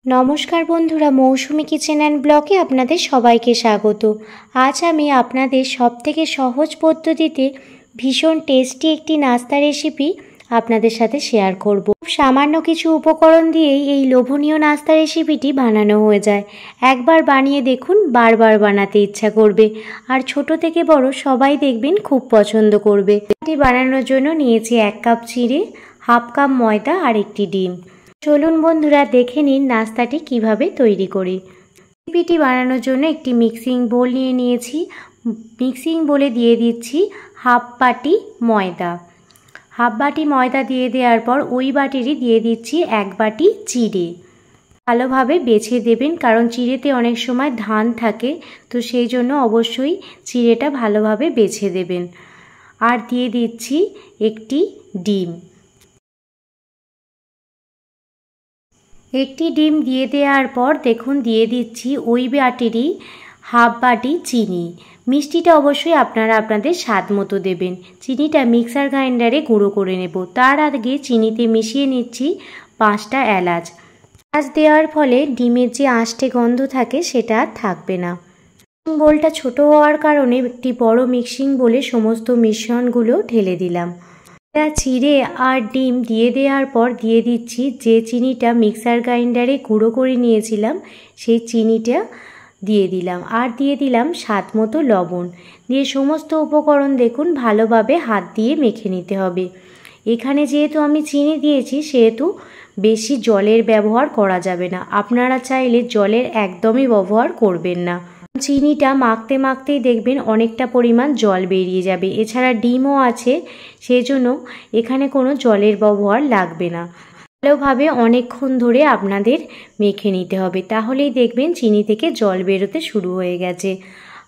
নমস্কার বন্ধুরা, মৌসুমি kitchen and ব্লগে আপনাদের সবাইকে স্বাগত। আজ আমি আপনাদের সবথেকে সহজ পদ্ধতিতে ভীষণ টেস্টি একটি নাস্তা রেসিপি আপনাদের সাথে শেয়ার করব। খুব সামান্য কিছু উপকরণ দিয়েই এই লোভনীয় নাস্তা রেসিপিটি বানানো হয়ে যায়। একবার বানিয়ে দেখুন, বারবার বানাতে ইচ্ছা করবে। আর ছোট থেকে বড় সবাই দেখবেন খুব পছন্দ করবে। এটি বানানোর জন্য নিয়েছি 1 কাপ চিড়ে, হাফ কাপ ময়দা আর একটি ডিম। চলুন বন্ধুরা, দেখে নিন নাস্তাটি কিভাবে তৈরি করি। রেসিপিটি বানানোর জন্য একটি মিক্সিং বোল নিয়ে নিয়েছি। মিক্সিং বোলে দিয়ে দিচ্ছি হাফ বাটি ময়দা। হাফ বাটি ময়দা দিয়ে দেওয়ার পর ওই বাটিরই দিয়ে দিচ্ছি 1 বাটি চিড়ে। ভালোভাবে বেছে দেবেন, কারণ চিড়েতে অনেক সময় ধান থাকে, তো সেই জন্য অবশ্যই চিড়েটা ভালোভাবে বেছে দেবেন। আর দিয়ে দিচ্ছি একটি ডিম। একটি ডিম দিয়ে দেওয়ার পর দেখুন দিয়ে দিচ্ছি ওই বাটিরই হাফ বাটি চিনি। মিষ্টিটা অবশ্যই আপনারা আপনাদের স্বাদ মতো দেবেন। চিনিটা মিক্সার গ্রাইন্ডারে গুঁড়ো করে নেব। তার আগে চিনিতে মিশিয়ে নিচ্ছি 5টা এলাচ। এলাচ দেওয়ার ফলে ডিমের যে আঁশটে গন্ধ থাকে সেটা আর থাকবে না। বোলটা ছোট হওয়ার কারণে একটি বড় মিক্সিং বোলে সমস্ত মিশ্রণগুলো ঢেলে দিলাম। চিড়ে আর ডিম দিয়ে দেওয়ার পর দিয়ে দিচ্ছি যে চিনিটা মিক্সার গ্রাইন্ডারে গুঁড়ো করে নিয়েছিলাম, সেই চিনিটা দিয়ে দিলাম। আর দিয়ে দিলাম স্বাদ মতো লবণ। দিয়ে সমস্ত উপকরণ দেখুন ভালোভাবে হাত দিয়ে মেখে নিতে হবে। এখানে যেহেতু আমি চিনি দিয়েছি, সেহেতু বেশি জলের ব্যবহার করা যাবে না। আপনারা চাইলে জলের একদমই ব্যবহার করবেন না। চিনিটা মাখতে মাখতেই দেখবেন অনেকটা পরিমাণ জল বেরিয়ে যাবে। এছাড়া ডিমও আছে, সেই জন্য এখানে কোনো জলের ব্যবহার লাগবে না। ভালোভাবে অনেকক্ষণ ধরে আপনাদের মেখে নিতে হবে, তাহলেই দেখবেন চিনি থেকে জল বেরোতে শুরু হয়ে গেছে।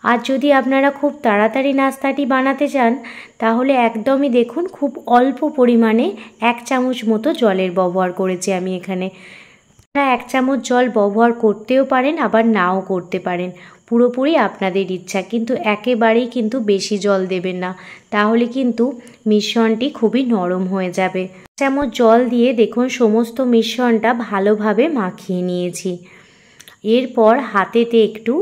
আর যদি আপনারা খুব তাড়াতাড়ি নাস্তাটি বানাতে চান, তাহলে একদমই দেখুন খুব অল্প পরিমাণে 1 চামচ মতো জলের ব্যবহার করেছি আমি এখানে। আপনারা 1 চামচ জল ব্যবহার করতেও পারেন, আবার নাও করতে পারেন, পুরোপুরি আপনাদের ইচ্ছা। কিন্তু একেবারেই কিন্তু বেশি জল দেবেন না, তাহলে কিন্তু মিশ্রণটি খুবই নরম হয়ে যাবে। 1 চামচ জল দিয়ে দেখুন সমস্ত মিশ্রণটা ভালোভাবে মাখিয়ে নিয়েছি। এরপর হাতেতে একটু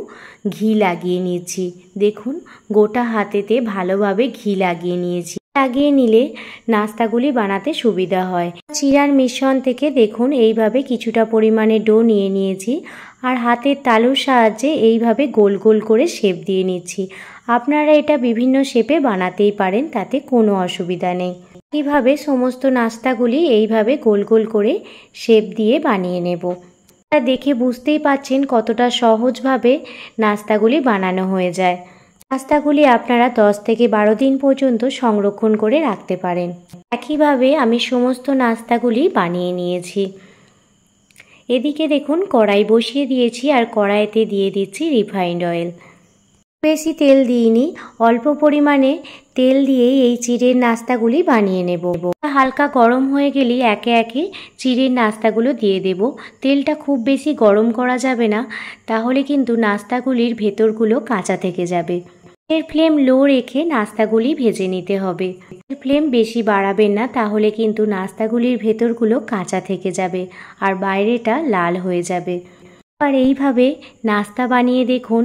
ঘি লাগিয়ে নিয়েছি। দেখুন গোটা হাতেতে ভালোভাবে ঘি লাগিয়ে নিয়েছি। লাগিয়ে নিলে নাস্তাগুলি বানাতে সুবিধা হয়। চিড়ার মিশ্রণ থেকে দেখুন এইভাবে কিছুটা পরিমাণে ডো নিয়ে নিয়েছি, আর হাতের তালুর সাহায্যে এইভাবে গোল গোল করে শেপ দিয়ে নিচ্ছি। আপনারা এটা বিভিন্ন শেপে বানাতেই পারেন, তাতে কোনো অসুবিধা নেই। এইভাবে সমস্ত নাস্তাগুলি এইভাবে গোল গোল করে শেপ দিয়ে বানিয়ে নেব। দেখে বুঝতেই পাচ্ছেন কতটা সহজভাবে নাস্তাগুলি বানানো হয়ে যায়। নাস্তাগুলি আপনারা 10 থেকে 12 দিন পর্যন্ত সংরক্ষণ করে রাখতে পারেন। একইভাবে আমি সমস্ত নাস্তাগুলি বানিয়ে নিয়েছি। এদিকে দেখুন কড়াই বসিয়ে দিয়েছি, আর কড়াইতে দিয়ে দিচ্ছি রিফাইন্ড অয়েল। বেশি তেল দিইনি, অল্প পরিমাণে তেল দিয়েই এই চিড়ের নাস্তাগুলি বানিয়ে নেব। হালকা গরম হয়ে গেলেই একে একে চিড়ের নাস্তাগুলো দিয়ে দেব। তেলটা খুব বেশি গরম করা যাবে না, তাহলে কিন্তু নাস্তাগুলির ভেতরগুলো কাঁচা থেকে যাবে। এর ফ্লেম লো রেখে নাস্তাগুলি ভেজে নিতে হবে। এর ফ্লেম বেশি বাড়াবেন না, তাহলে কিন্তু নাস্তাগুলির ভেতরগুলো কাঁচা থেকে যাবে আর বাইরেটা লাল হয়ে যাবে। আর এইভাবে নাস্তা বানিয়ে দেখুন,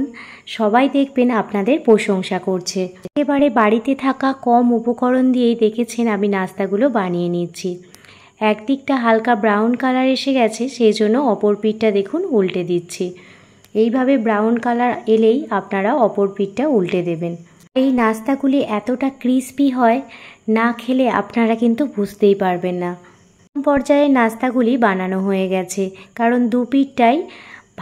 সবাই দেখবেন আপনাদের প্রশংসা করছে। একেবারে বাড়িতে থাকা কম উপকরণ দিয়েই দেখেছেন আমি নাস্তাগুলো বানিয়ে নিচ্ছি। একদিকটা হালকা ব্রাউন কালার এসে গেছে, সেই জন্য অপর পিঠটা দেখুন উল্টে দিচ্ছি। এইভাবে ব্রাউন কালার এলেই আপনারা অপর পিঠটা উল্টে দেবেন। এই নাস্তাগুলি এতটা ক্রিস্পি হয়, না খেলে আপনারা কিন্তু বুঝতেই পারবেন না। পর্যায়ে নাস্তাগুলি বানানো হয়ে গেছে, কারণ দু পিঠটাই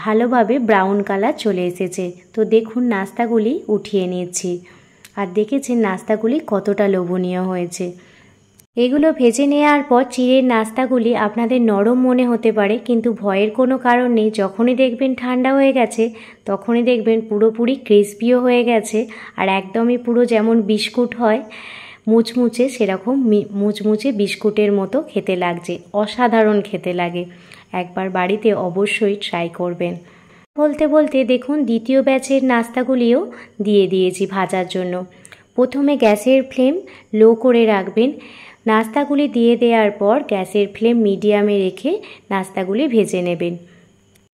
ভালোভাবে ব্রাউন কালার চলে এসেছে। তো দেখুন নাস্তাগুলি উঠিয়ে নিচ্ছি, আর দেখেছেন নাস্তাগুলি কতটা লোভনীয় হয়েছে। এগুলো ভেজে নেওয়ার পর চিড়ের নাস্তাগুলি আপনাদের নরম মনে হতে পারে, কিন্তু ভয়ের কোনো কারণ নেই। যখনই দেখবেন ঠান্ডা হয়ে গেছে, তখনই দেখবেন পুরোপুরি ক্রিস্পিও হয়ে গেছে, আর একদমই পুরো যেমন বিস্কুট হয় মুচমুচে, সেরকম মুচমুচে বিস্কুটের মতো খেতে লাগছে। অসাধারণ খেতে লাগে। একবার বাড়িতে অবশ্যই ট্রাই করবেন। বলতে বলতে দেখুন দ্বিতীয় ব্যাচের নাস্তাগুলিও দিয়ে দিয়েছি ভাজার জন্য। প্রথমে গ্যাসের ফ্লেম লো করে রাখবেন। নাস্তাগুলি দিয়ে দেওয়ার পর গ্যাসের ফ্লেম মিডিয়ামে রেখে নাস্তাগুলি ভেজে নেবেন।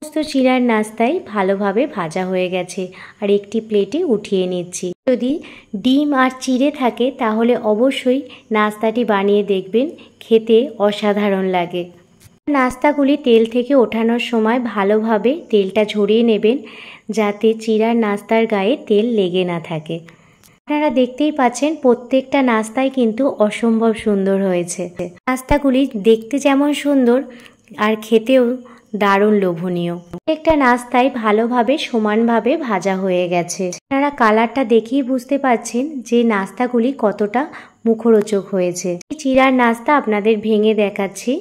সমস্ত চিড়ার নাস্তাই ভালোভাবে ভাজা হয়ে গেছে আর একটি প্লেটে উঠিয়ে নিচ্ছি। যদি ডিম আর চিড়ে থাকে তাহলে অবশ্যই নাস্তাটি বানিয়ে দেখবেন, খেতে অসাধারণ লাগে। নাস্তাগুলি তেল থেকে ওঠানোর সময় ভালোভাবে তেলটা ঝরিয়ে নেবেন, যাতে চিড়ার নাস্তার গায়ে তেল লেগে না থাকে। আপনারা দেখতেই পাচ্ছেন প্রত্যেকটা নাস্তাই কিন্তু অসম্ভব সুন্দর হয়েছে। নাস্তাগুলি দেখতে যেমন সুন্দর আর খেতেও দারুণ লোভনীয়। প্রত্যেকটা নাস্তাই ভালোভাবে সমানভাবে ভাজা হয়ে গেছে। আপনারা কালারটা দেখেই বুঝতে পারছেন যে নাস্তাগুলি কতটা মুখরোচক হয়েছে। চিড়ার নাস্তা আপনাদের ভেঙে দেখাচ্ছি।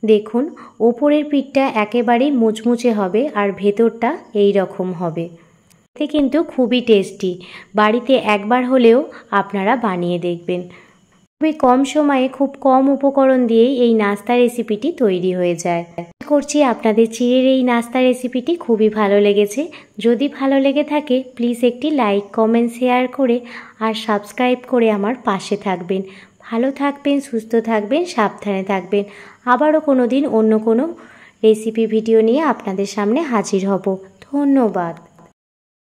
দেখুন, ওপরের পিঠটা একেবারেই মুচমুচে হবে আর ভেতরটা এই রকম হবে। এতে কিন্তু খুবই টেস্টি। বাড়িতে একবার হলেও আপনারা বানিয়ে দেখবেন। খুবই কম সময়ে খুব কম উপকরণ দিয়েই এই নাস্তা রেসিপিটি তৈরি হয়ে যায়। আশা করছি আপনাদের চিড়ের এই নাস্তা রেসিপিটি খুবই ভালো লেগেছে। যদি ভালো লেগে থাকে প্লিজ একটি লাইক, কমেন্ট, শেয়ার করে আর সাবস্ক্রাইব করে আমার পাশে থাকবেন। ভালো থাকবেন, সুস্থ থাকবেন, সাবধানে থাকবেন। আবারও কোনো দিন অন্য কোনো রেসিপি ভিডিও নিয়ে আপনাদের সামনে হাজির হব। ধন্যবাদ।